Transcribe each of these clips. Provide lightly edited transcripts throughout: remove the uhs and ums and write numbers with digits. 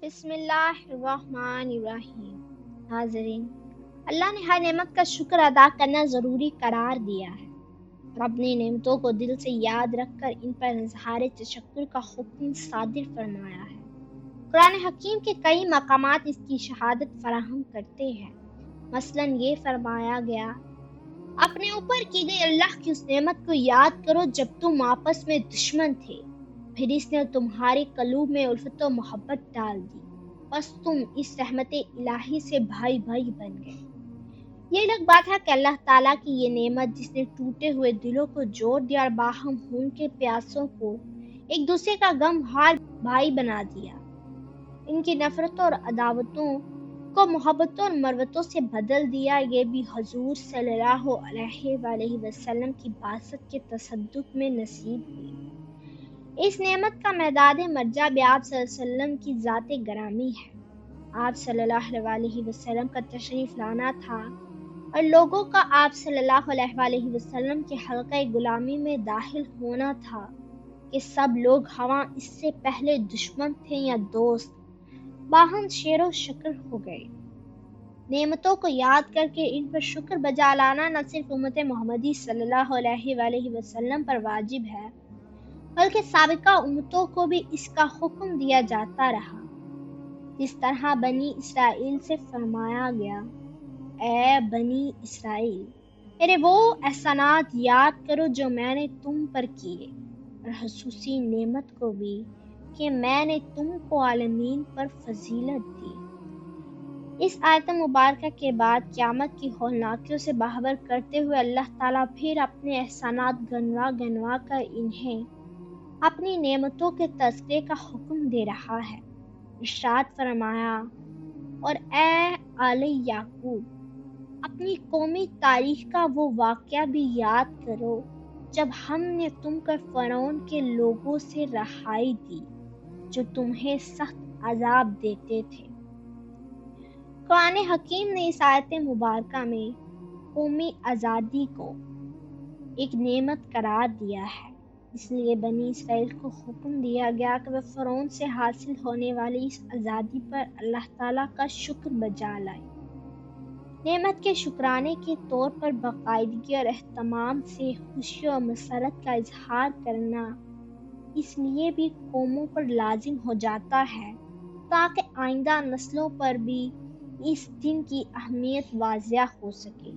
بسم اللہ الرحمن الرحیم۔ ناظرین، اللہ نے ہر نعمت کا شکر ادا کرنا ضروری قرار دیا ہے اور اپنی نعمتوں کو دل سے یاد رکھ کر ان پر اظہار تشکر کا حکم صادر فرمایا ہے۔ قرآن حکیم کے کئی مقامات اس کی شہادت فراہم کرتے ہیں۔ مثلاً یہ فرمایا گیا، اپنے اوپر کی گئی اللہ کی اس نعمت کو یاد کرو جب تم آپس میں دشمن تھے، پھر اس نے تمہارے قلوب میں الفت و محبت ڈال دی، بس تم اس رحمت الہی سے بھائی بھائی بن گئے۔ یہ الگ بات ہے کہ اللہ تعالیٰ کی یہ نعمت جس نے ٹوٹے ہوئے دلوں کو جوڑ دیا اور باہم خون کے پیاسوں کو ایک دوسرے کا غم ہار بھائی بنا دیا، ان کی نفرتوں اور عداوتوں کو محبتوں اور مروتوں سے بدل دیا، یہ بھی حضور صلی اللہ علیہ وآلہ وسلم کی بعثت کے تصدق میں نصیب ہوئی۔ اس نعمت کا مداد مرجع بھی آپ صلی اللہ علیہ وسلم کی ذات گرامی ہے۔ آپ صلی اللہ علیہ وسلم کا تشریف لانا تھا اور لوگوں کا آپ صلی اللہ علیہ وآلہ وسلم کے حلقہ غلامی میں داخل ہونا تھا کہ سب لوگ ہواں اس سے پہلے دشمن تھے یا دوست، باہم شیر و شکر ہو گئے۔ نعمتوں کو یاد کر کے ان پر شکر بجا لانا نہ صرف امت محمدی صلی اللہ علیہ وآلہ وسلم پر واجب ہے، بلکہ سابقہ امتوں کو بھی اس کا حکم دیا جاتا رہا۔ جس طرح بنی اسرائیل سے فرمایا گیا، اے بنی اسرائیل، میرے وہ احسانات یاد کرو جو میں نے تم پر کیے، اور خصوصی نعمت کو بھی کہ میں نے تم کو عالمین پر فضیلت دی۔ اس آیت مبارکہ کے بعد قیامت کی ہولناکیوں سے باخبر کرتے ہوئے اللہ تعالیٰ پھر اپنے احسانات گنوا گنوا کر انہیں اپنی نعمتوں کے تذکرے کا حکم دے رہا ہے۔ ارشاد فرمایا، اور اے آل یعقوب، اپنی قومی تاریخ کا وہ واقعہ بھی یاد کرو جب ہم نے تم کو فرعون کے لوگوں سے رہائی دی جو تمہیں سخت عذاب دیتے تھے۔ قرآن حکیم نے اس آیت مبارکہ میں قومی آزادی کو ایک نعمت قرار دیا ہے، اس لیے بنی اسرائیل کو حکم دیا گیا کہ وہ فرعون سے حاصل ہونے والی اس آزادی پر اللہ تعالیٰ کا شکر بجا لائیں۔ نعمت کے شکرانے کے طور پر باقاعدگی اور اہتمام سے خوشی اور مسرت کا اظہار کرنا اس لیے بھی قوموں پر لازم ہو جاتا ہے تاکہ آئندہ نسلوں پر بھی اس دن کی اہمیت واضح ہو سکے۔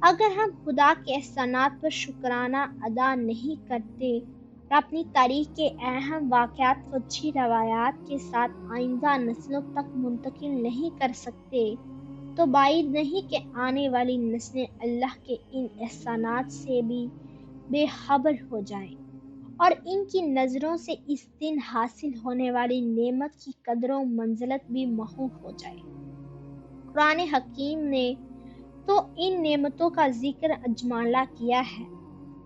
اگر ہم خدا کے احسانات پر شکرانہ ادا نہیں کرتے اور اپنی تاریخ کے اہم واقعات کو اچھی روایات کے ساتھ آئندہ نسلوں تک منتقل نہیں کر سکتے تو بعید نہیں کہ آنے والی نسلیں اللہ کے ان احسانات سے بھی بے خبر ہو جائیں اور ان کی نظروں سے اس دن حاصل ہونے والی نعمت کی قدر و منزلت بھی محو ہو جائے۔ قرآن حکیم نے تو ان نعمتوں کا ذکر اجمالہ کیا ہے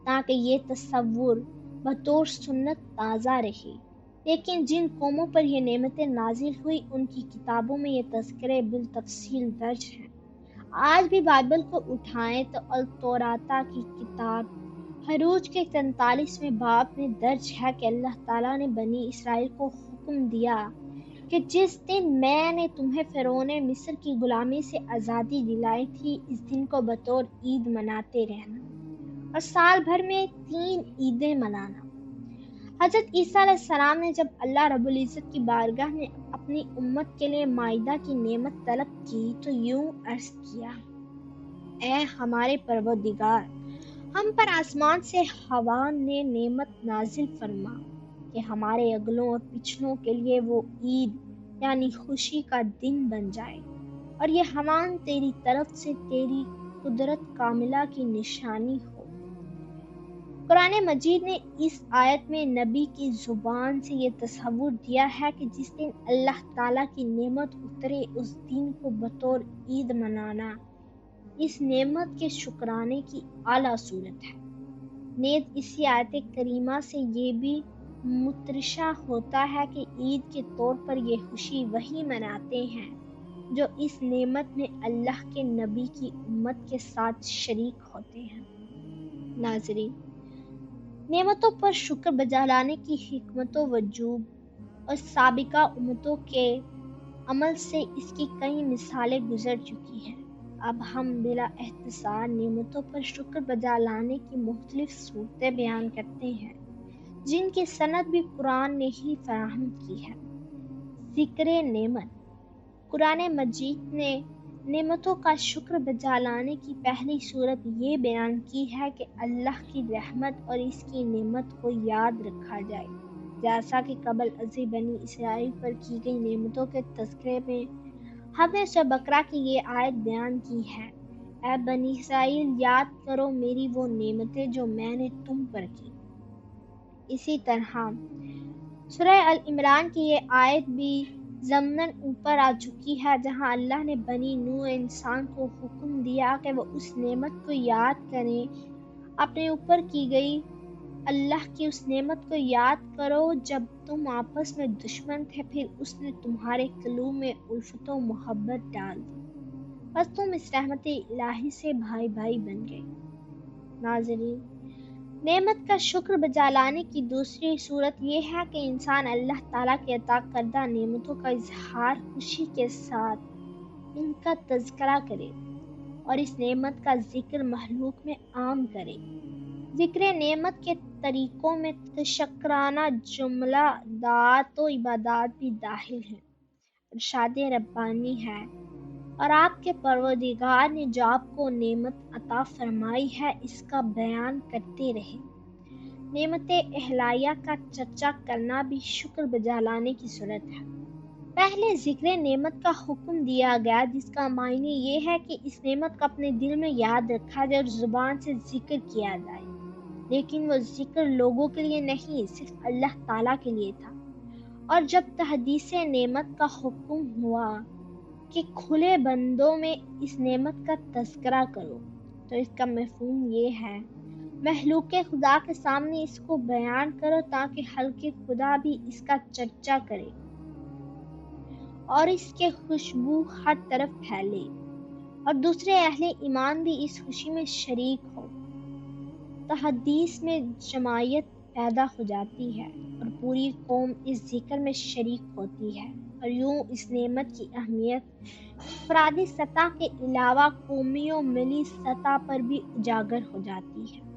تاکہ یہ تصور بطور سنت تازہ رہے، لیکن جن قوموں پر یہ نعمتیں نازل ہوئی ان کی کتابوں میں یہ تذکرے بالتفصیل درج ہیں۔ آج بھی بائبل کو اٹھائیں تو التوراۃ کی کتاب خروج کے 43ویں باب میں درج ہے کہ اللہ تعالیٰ نے بنی اسرائیل کو حکم دیا کہ جس دن میں نے تمہیں فرعون مصر کی غلامی سے آزادی دلائی تھی، اس دن کو بطور عید مناتے رہنا اور سال بھر میں 3 عیدیں منانا۔ حضرت عیسیٰ علیہ السلام نے جب اللہ رب العزت کی بارگاہ میں اپنی امت کے لیے مائدہ کی نعمت طلب کی تو یوں عرض کیا، اے ہمارے پروردگار، ہم پر آسمان سے ہوا نے نعمت نازل فرما کہ ہمارے اگلوں اور پچھلوں کے لیے وہ عید یعنی خوشی کا دن بن جائے، اور یہ ہمان تیری طرف سے تیری قدرت کاملہ کی نشانی ہو۔ قرآن مجید نے اس آیت میں نبی کی زبان سے یہ تصور دیا ہے کہ جس دن اللہ تعالیٰ کی نعمت اترے اس دن کو بطور عید منانا اس نعمت کے شکرانے کی اعلیٰ صورت ہے۔ نیز اسی آیت کریمہ سے یہ بھی مترشح ہوتا ہے کہ عید کے طور پر یہ خوشی وہی مناتے ہیں جو اس نعمت میں اللہ کے نبی کی امت کے ساتھ شریک ہوتے ہیں۔ ناظرین، نعمتوں پر شکر بجا لانے کی حکمت و وجوب اور سابقہ امتوں کے عمل سے اس کی کئی مثالیں گزر چکی ہیں۔ اب ہم بلا اختصار نعمتوں پر شکر بجا لانے کی مختلف صورتیں بیان کرتے ہیں جن کی سند بھی قرآن نے ہی فراہم کی ہے۔ ذکر نعمت۔ قرآن مجید نے نعمتوں کا شکر بجا لانے کی پہلی صورت یہ بیان کی ہے کہ اللہ کی رحمت اور اس کی نعمت کو یاد رکھا جائے، جیسا کہ قبل ازیں بنی اسرائیل پر کی گئی نعمتوں کے تذکرے میں ہم نے سورہ بقرہ کی یہ آیت بیان کی ہے: اے بنی اسرائیل، یاد کرو میری وہ نعمتیں جو میں نے تم پر کی۔ اسی طرح سورہ ال-عمران کی یہ آیت بھی ضمناً اوپر آ چکی ہے، جہاں اللہ نے بنی نوح انسان کو حکم دیا کہ وہ اس نعمت کو یاد کریں اپنے اوپر کی گئی۔ اللہ کی اس نعمت کو یاد کرو جب تم آپس میں دشمن تھے، پھر اس نے تمہارے قلوب میں الفت و محبت ڈال دی، بس تم اس رحمت الہی سے بھائی بھائی بن گئے۔ ناظرین، نعمت کا شکر بجا لانے کی دوسری صورت یہ ہے کہ انسان اللہ تعالیٰ کی عطا کردہ نعمتوں کا اظہار خوشی کے ساتھ ان کا تذکرہ کرے اور اس نعمت کا ذکر مخلوق میں عام کرے۔ ذکر نعمت کے طریقوں میں شکرانہ جملہ دعات و عبادات بھی داخل ہیں۔ ارشاد ربانی ہے: اور آپ کے پروردگار نے جو آپ کو نعمت عطا فرمائی ہے اس کا بیان کرتے رہے۔ نعمت الہیہ کا چرچا کرنا بھی شکر بجا لانے کی صورت ہے۔ پہلے ذکر نعمت کا حکم دیا گیا، جس کا معنی یہ ہے کہ اس نعمت کو اپنے دل میں یاد رکھا جائے اور زبان سے ذکر کیا جائے، لیکن وہ ذکر لوگوں کے لیے نہیں، صرف اللہ تعالیٰ کے لیے تھا۔ اور جب تحدیث نعمت کا حکم ہوا کہ کھلے بندوں میں اس نعمت کا تذکرہ کرو، تو اس کا مفہوم یہ ہے مخلوق خدا کے سامنے اس کو بیان کرو تاکہ خلق خدا بھی اس کا چرچا کرے اور اس کے خوشبو ہر طرف پھیلے اور دوسرے اہل ایمان بھی اس خوشی میں شریک ہو۔ تحدیث میں جماعت پیدا ہو جاتی ہے اور پوری قوم اس ذکر میں شریک ہوتی ہے، اور یوں اس نعمت کی اہمیت افرادی سطح کے علاوہ قومی و ملی سطح پر بھی اجاگر ہو جاتی ہے۔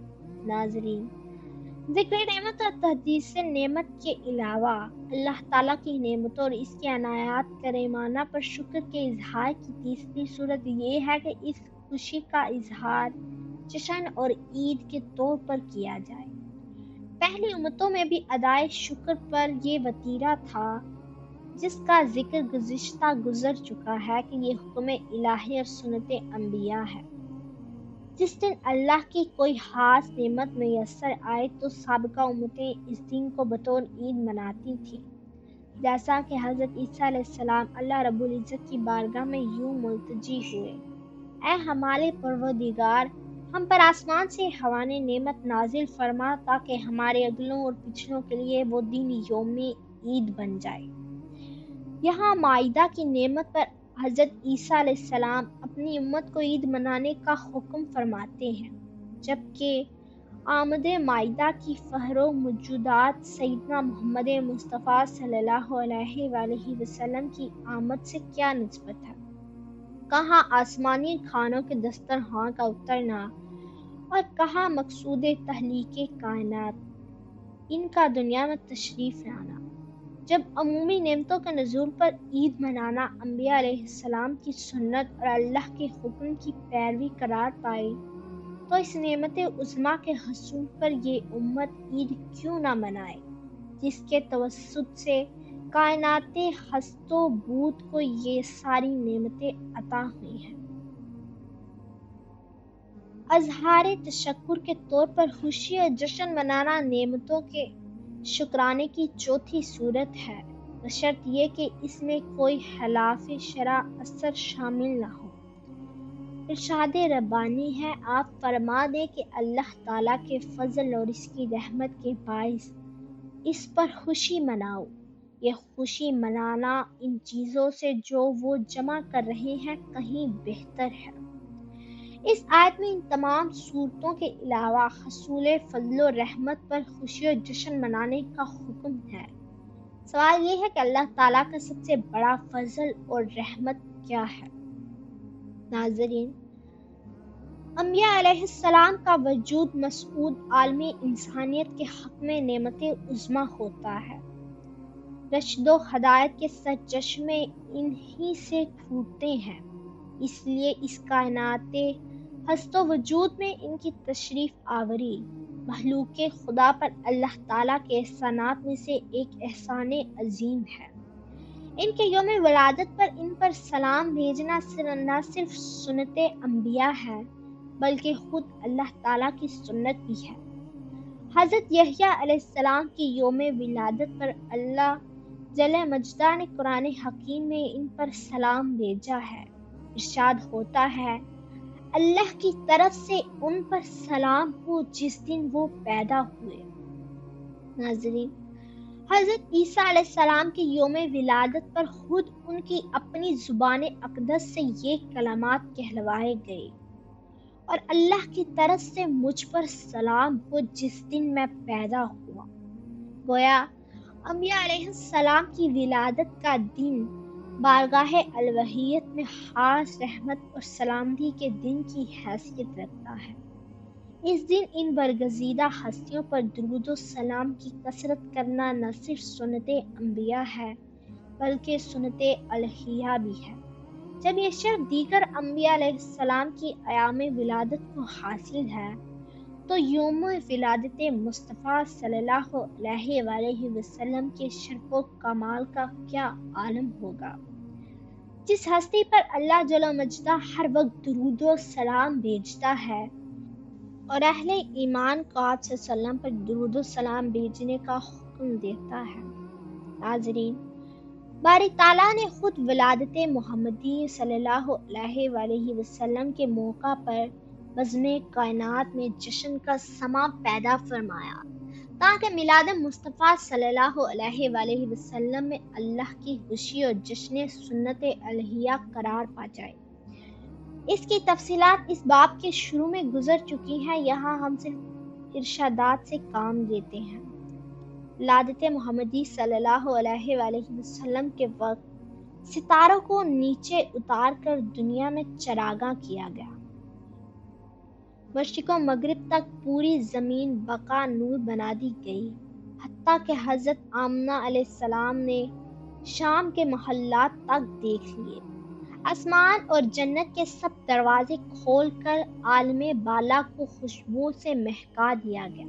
ناظرین، ذکر نعمت اور تحدیث نعمت کے علاوہ اللہ تعالیٰ کی نعمتوں اور اس کی عنایات کریمانہ پر شکر کے اظہار کی تیسری صورت یہ ہے کہ اس خوشی کا اظہار جشن اور عید کے طور پر کیا جائے۔ پہلی امتوں میں بھی ادائے شکر پر یہ وتیرہ تھا، جس کا ذکر گزشتہ گزر چکا ہے کہ یہ حکم الہی اور سنت انبیاء ہے۔ جس دن اللہ کی کوئی خاص نعمت میسر آئے تو سابقہ امتیں اس دن کو بطور عید مناتی تھیں، جیسا کہ حضرت عیسیٰ علیہ السلام اللہ رب العزت کی بارگاہ میں یوں ملتجی ہوئے: اے ہمارے پروردگار، ہم پر آسمان سے ہوان نعمت نازل فرما تاکہ ہمارے اگلوں اور پچھلوں کے لیے وہ دن یوم عید بن جائے۔ یہاں مائدہ کی نعمت پر حضرت عیسیٰ علیہ السلام اپنی امت کو عید منانے کا حکم فرماتے ہیں، جبکہ آمد مائدہ کی فخر و موجودات سیدنا محمد مصطفیٰ صلی اللہ علیہ وآلہ وسلم کی آمد سے کیا نسبت ہے؟ کہاں آسمانی کھانوں کے دسترخوان کا اترنا اور کہاں مقصود تخلیق کائنات، ان کا دنیا میں تشریف لانا۔ جب عمومی نعمتوں کے نزول پر عید منانا انبیاء علیہ السلام کی سنت اور اللہ کے حکم کی پیروی قرار پائی، تو اس نعمت عظمیٰ کے حصول پر یہ امت عید کیوں نہ منائے، جس کے توسط سے کائنات ہست و بود کو یہ ساری نعمتیں عطا ہوئی ہیں۔ اظہار تشکر کے طور پر خوشی اور جشن منانا نعمتوں کے شکرانے کی چوتھی صورت ہے، بشرط یہ کہ اس میں کوئی خلاف شرع اثر شامل نہ ہو۔ ارشاد ربانی ہے: آپ فرما دیں کہ اللہ تعالیٰ کے فضل اور اس کی رحمت کے باعث اس پر خوشی مناؤ۔ یہ خوشی منانا ان چیزوں سے جو وہ جمع کر رہے ہیں کہیں بہتر ہے۔ اس آیت میں ان تمام صورتوں کے علاوہ حصول فضل و رحمت پر خوشی اور جشن منانے کا حکم ہے۔ سوال یہ ہے کہ اللہ تعالیٰ کا سب سے بڑا فضل اور رحمت کیا ہے؟ ناظرین، انبیاء علیہ السلام کا وجود مسعود عالم انسانیت کے حق میں نعمت عظمیٰ ہوتا ہے۔ رشد و ہدایت کے سرچشمے انہی سے پھوٹتے ہیں، اس لیے اس کائنات ہست و وجود میں ان کی تشریف آوری مخلوق خدا پر اللہ تعالیٰ کے احسانات میں سے ایک احسان عظیم ہے۔ ان کے یوم ولادت پر ان پر سلام بھیجنا نہ صرف سنت انبیاء ہے بلکہ خود اللہ تعالیٰ کی سنت بھی ہے۔ حضرت یحییٰ علیہ السلام کی یوم ولادت پر اللہ جل مجدہ نے قرآن حکیم میں ان پر سلام بھیجا ہے۔ ارشاد ہوتا ہے، اللہ کی طرف سے ان پر سلام ہو جس دن وہ پیدا ہوئے۔ ناظرین، حضرت عیسیٰ علیہ السلام کی یوم ولادت پر خود ان کی اپنی زبان اقدس سے یہ کلمات کہلوائے گئے، اور اللہ کی طرف سے مجھ پر سلام ہو جس دن میں پیدا ہوا۔ گویا انبیاء علیہ السلام کی ولادت کا دن بارگاہ الوہیت میں خاص رحمت اور سلامتی کے دن کی حیثیت رکھتا ہے۔ اس دن ان برگزیدہ ہستیوں پر درود و سلام کی کثرت کرنا نہ صرف سنت انبیاء ہے بلکہ سنت الہیہ بھی ہے۔ جب یہ شرف دیگر انبیاء علیہ السلام کی ایام ولادت کو حاصل ہے تو یوم ولادت مصطفیٰ صلی اللہ علیہ وآلہ وسلم کے شرف و کمال کا کیا عالم ہوگا، جس ہستی پر اللہ جل مجدہ ہر وقت درود و سلام بھیجتا ہے اور اہل ایمان کو آپ صلی اللہ علیہ وسلم پر درود و سلام بھیجنے کا حکم دیتا ہے۔ ناظرین، باری تعالیٰ نے خود ولادت محمدی صلی اللہ علیہ وآلہ وسلم کے موقع پر بزم کائنات میں جشن کا سماں پیدا فرمایا تاکہ میلاد مصطفیٰ صلی اللہ علیہ وآلہ وسلم میں اللہ کی خوشی اور جشن سنت الہیہ قرار پا جائے۔ اس کی تفصیلات اس باب کے شروع میں گزر چکی ہیں، یہاں ہم صرف ارشادات سے کام لیتے ہیں۔ ولادت محمدی صلی اللہ علیہ وآلہ وسلم کے وقت ستاروں کو نیچے اتار کر دنیا میں چراغاں کیا گیا۔ مشرق و مغرب تک پوری زمین بقا نور بنا دی گئی، حتیٰ کہ حضرت آمنہ علیہ السلام نے شام کے محلات تک دیکھ لیے۔ آسمان اور جنت کے سب دروازے کھول کر عالم بالا کو خوشبو سے مہکا دیا گیا۔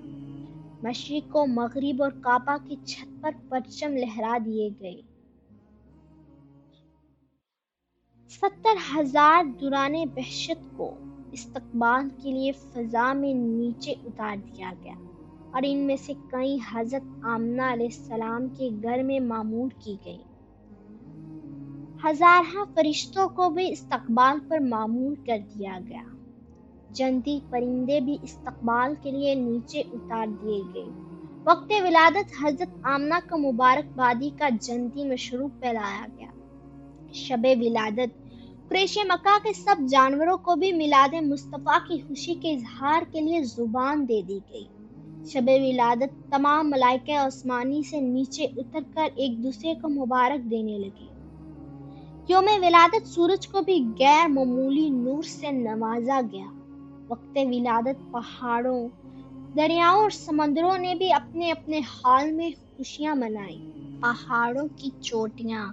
مشرق و مغرب اور کعبہ کی چھت پر پرچم لہرا دیے گئے۔ 70,000 دوران بہشت کو استقبال کے لیے فضا میں نیچے اتار دیا گیا اور ان میں سے کئی حضرت آمنہ علیہ السلام کے گھر میں معمور کی گئی۔ ہزارہ فرشتوں کو بھی استقبال پر معمور کر دیا گیا۔ جنتی پرندے بھی استقبال کے لیے نیچے اتار دیے گئے۔ وقت ولادت حضرت آمنہ کو مبارکبادی کا جنتی مشروع پھیلایا گیا۔ شب ولادت قریش مکہ کے سب جانوروں کو بھی میلاد مصطفیٰ کی خوشی کے اظہار کے لیے زبان دے دی گئی۔ شب ولادت تمام ملائکہ آسمانی سے نیچے اتر کر ایک دوسرے کو مبارک دینے لگے۔ یوم ولادت سورج کو بھی غیر معمولی نور سے نوازا گیا۔ وقت ولادت پہاڑوں، دریاؤں اور سمندروں نے بھی اپنے اپنے حال میں خوشیاں منائیں۔ پہاڑوں کی چوٹیاں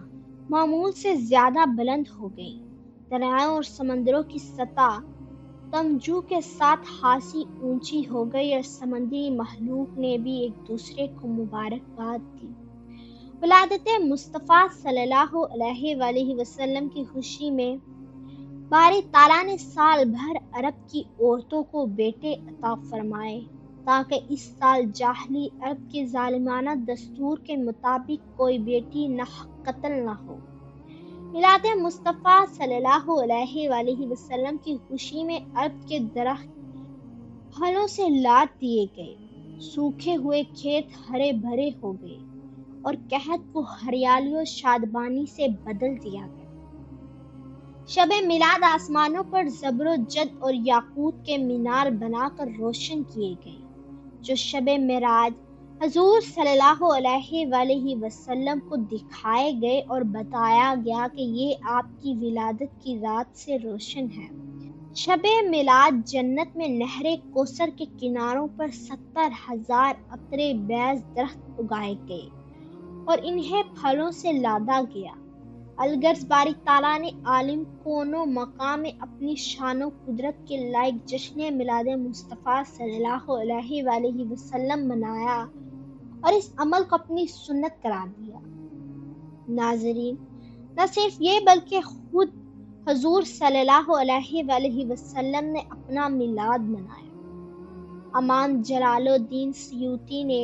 معمول سے زیادہ بلند ہو گئیں، دریاؤں اور سمندروں کی سطح تمجو کے ساتھ خاصی اونچی ہو گئی اور سمندری مخلوق نے بھی ایک دوسرے کو مبارکباد دی۔ ولادت مصطفیٰ صلی اللہ علیہ وآلہ وسلم کی خوشی میں باری تعالیٰ نے سال بھر عرب کی عورتوں کو بیٹے عطا فرمائے تاکہ اس سال جاہلی عرب کے ظالمانہ دستور کے مطابق کوئی بیٹی ناحق قتل نہ ہو۔ میلاد مصطفیٰ صلی اللہ علیہ وآلہ وسلم کی خوشی میں عرب کے درخت پھلوں سے لاد دیے گئے، سوکھے ہوئے کھیت ہرے بھرے ہو گئے اور قحط کو ہریالی و شادمانی سے بدل دیا گیا۔ شب میلاد آسمانوں پر زبر و جد اور یاقوت کے مینار بنا کر روشن کیے گئے، جو شب معراج حضور صلی اللہ علیہ وآلہ وسلم کو دکھائے گئے اور بتایا گیا کہ یہ آپ کی ولادت کی رات سے روشن ہے۔ شب میلاد جنت میں نہر کوثر کے کناروں پر 70,000 عطر بیض درخت اگائے گئے اور انہیں پھلوں سے لادا گیا۔ الغرض باری تعالیٰ نے عالم کون و مقام میں اپنی شان و قدرت کے لائق جشن میلاد مصطفیٰ صلی اللہ علیہ وآلہ وسلم منایا اور اس عمل کو اپنی سنت قرار دیا۔ ناظرین، نہ صرف یہ بلکہ خود حضور صلی اللہ علیہ وآلہ وسلم نے اپنا میلاد منایا۔ امان جلال الدین سیوطی نے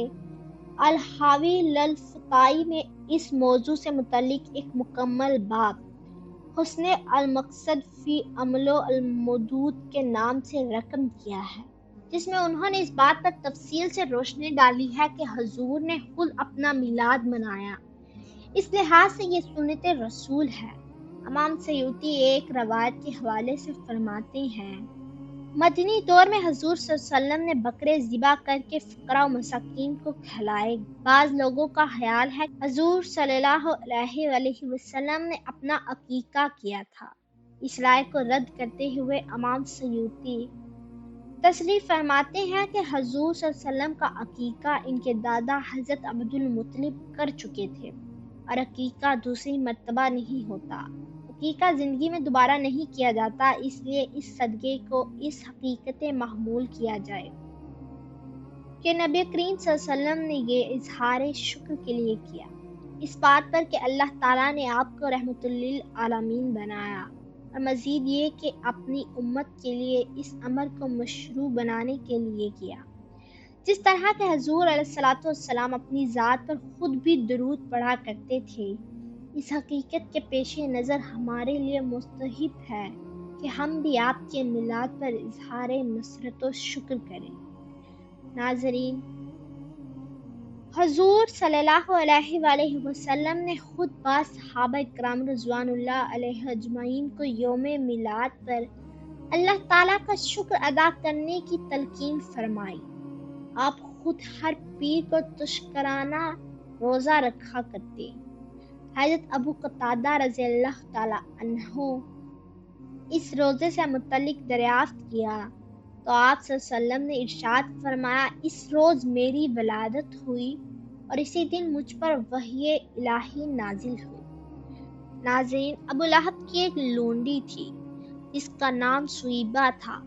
الحاوی للفتائی میں اس موضوع سے متعلق ایک مکمل باب حسن المقصد فی عمل المودود کے نام سے رقم کیا ہے، جس میں انہوں نے اس بات پر تفصیل سے روشنی ڈالی ہے کہ حضور نے خود اپنا میلاد منایا، اس لحاظ سے یہ سنت رسول ہے۔ امام سیوطی ایک روایت کے حوالے سے فرماتے ہیں، مدنی دور میں حضور صلی اللہ علیہ وسلم نے بکرے ذبح کر کے فقراء و مساکین کو کھلائے۔ بعض لوگوں کا خیال ہے کہ حضور صلی اللہ علیہ وآلہ وسلم نے اپنا عقیقہ کیا تھا۔ اس رائے کو رد کرتے ہوئے امام سیوطی تصریح فرماتے ہیں کہ حضور صلی اللہ علیہ وسلم کا عقیقہ ان کے دادا حضرت عبد المطلب کر چکے تھے، اور عقیقہ دوسری مرتبہ نہیں ہوتا۔ عقیقہ زندگی میں دوبارہ نہیں کیا جاتا، اس لیے اس صدقے کو اس حقیقت محمول کیا جائے کہ نبی کریم صلی اللہ علیہ وسلم نے یہ اظہار شکر کے لیے کیا، اس بات پر کہ اللہ تعالیٰ نے آپ کو رحمت للعالمین بنایا، اور مزید یہ کہ اپنی امت کے لیے اس امر کو مشروع بنانے کے لیے کیا۔ جس طرح کہ حضور علیہ الصلوۃ والسلام اپنی ذات پر خود بھی درود پڑھا کرتے تھے، اس حقیقت کے پیش نظر ہمارے لیے مستحب ہے کہ ہم بھی آپ کے میلاد پر اظہار مسرت و شکر کریں۔ ناظرین، حضور صلی اللہ علیہ وآلہ وسلم نے خود بعض صحابہ کرام رضوان اللہ علیہ اجمعین کو یوم میلاد پر اللہ تعالیٰ کا شکر ادا کرنے کی تلقین فرمائی۔ آپ خود ہر پیر کو تشکرانہ روزہ رکھا کرتے۔ حضرت ابو قتادہ رضی اللہ تعالیٰ عنہ اس روزے سے متعلق دریافت کیا تو آپ صلی اللہ علیہ وسلم نے ارشاد فرمایا، اس روز میری ولادت ہوئی اور اسی دن مجھ پر وحی الہی نازل ہوئی۔ ناظرین، ابو لہب کی ایک لونڈی تھی جس کا نام سویبہ تھا۔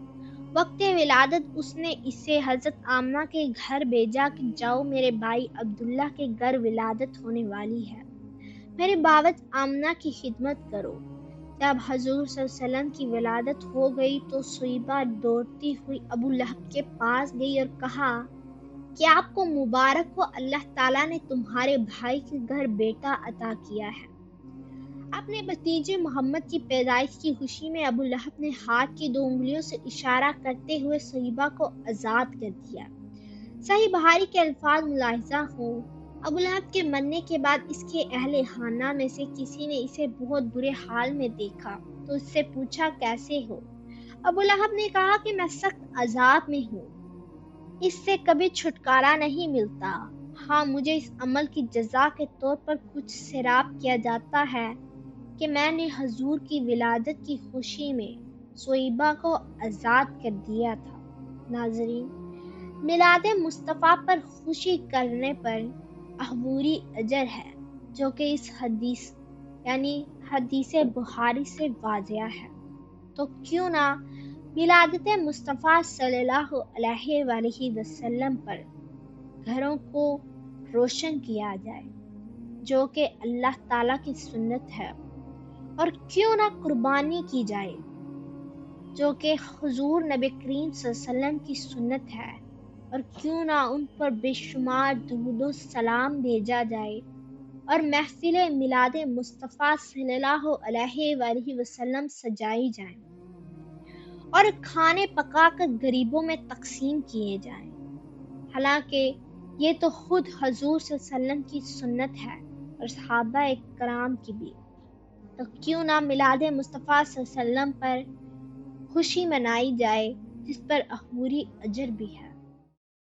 وقت ولادت اس نے اسے حضرت آمنہ کے گھر بھیجا کہ جاؤ، میرے بھائی عبداللہ کے گھر ولادت ہونے والی ہے، میرے باوجھ آمنہ کی خدمت کرو۔ جب حضور صلی اللہ علیہ وسلم کی ولادت ہو گئی تو سویبہ دوڑتی ہوئی ابو لہب کے پاس گئی اور کہا کہ آپ کو مبارک ہو، اللہ تعالیٰ نے تمہارے بھائی کے گھر بیٹا عطا کیا ہے۔ اپنے بھتیجے محمد کی پیدائش کی خوشی میں ابو لہب نے ہاتھ کی 2 انگلیوں سے اشارہ کرتے ہوئے سویبہ کو آزاد کر دیا۔ صحیح بخاری کے الفاظ ملاحظہ ہوں، ابو لہب کے مرنے کے بعد اس کے اہل خانہ میں سے کسی نے اسے بہت برے حال میں دیکھا تو اس سے پوچھا کیسے ہو؟ ابو لہب نے کہا کہ میں سخت عذاب میں ہوں، اس سے کبھی چھٹکارا نہیں ملتا۔ ہاں، مجھے اس عمل کی جزا کے طور پر کچھ سیراب کیا جاتا ہے کہ میں نے حضور کی ولادت کی خوشی میں سویبہ کو آزاد کر دیا تھا۔ ناظرین، میلاد مصطفیٰ پر خوشی کرنے پر عبوری اجر ہے، جو کہ اس حدیث یعنی حدیث بخاری سے واضح ہے، تو کیوں نہ ولادت مصطفیٰ صلی اللہ علیہ وآلہ وسلم پر گھروں کو روشن کیا جائے، جو کہ اللہ تعالیٰ کی سنت ہے، اور کیوں نہ قربانی کی جائے، جو کہ حضور نبی کریم صلی اللہ علیہ وسلم کی سنت ہے، اور کیوں نہ ان پر بے شمار درود و سلام بھیجا جائے اور محفل میلاد مصطفیٰ صلی اللہ علیہ وآلہ وسلم سجائی جائیں اور کھانے پکا کر غریبوں میں تقسیم کیے جائیں۔ حالانکہ یہ تو خود حضور صلی اللہ علیہ وسلم کی سنت ہے اور صحابہ کرام کی بھی، تو کیوں نہ میلاد مصطفیٰ صلی اللہ علیہ وسلم پر خوشی منائی جائے، جس پر عبوری اجر بھی ہے۔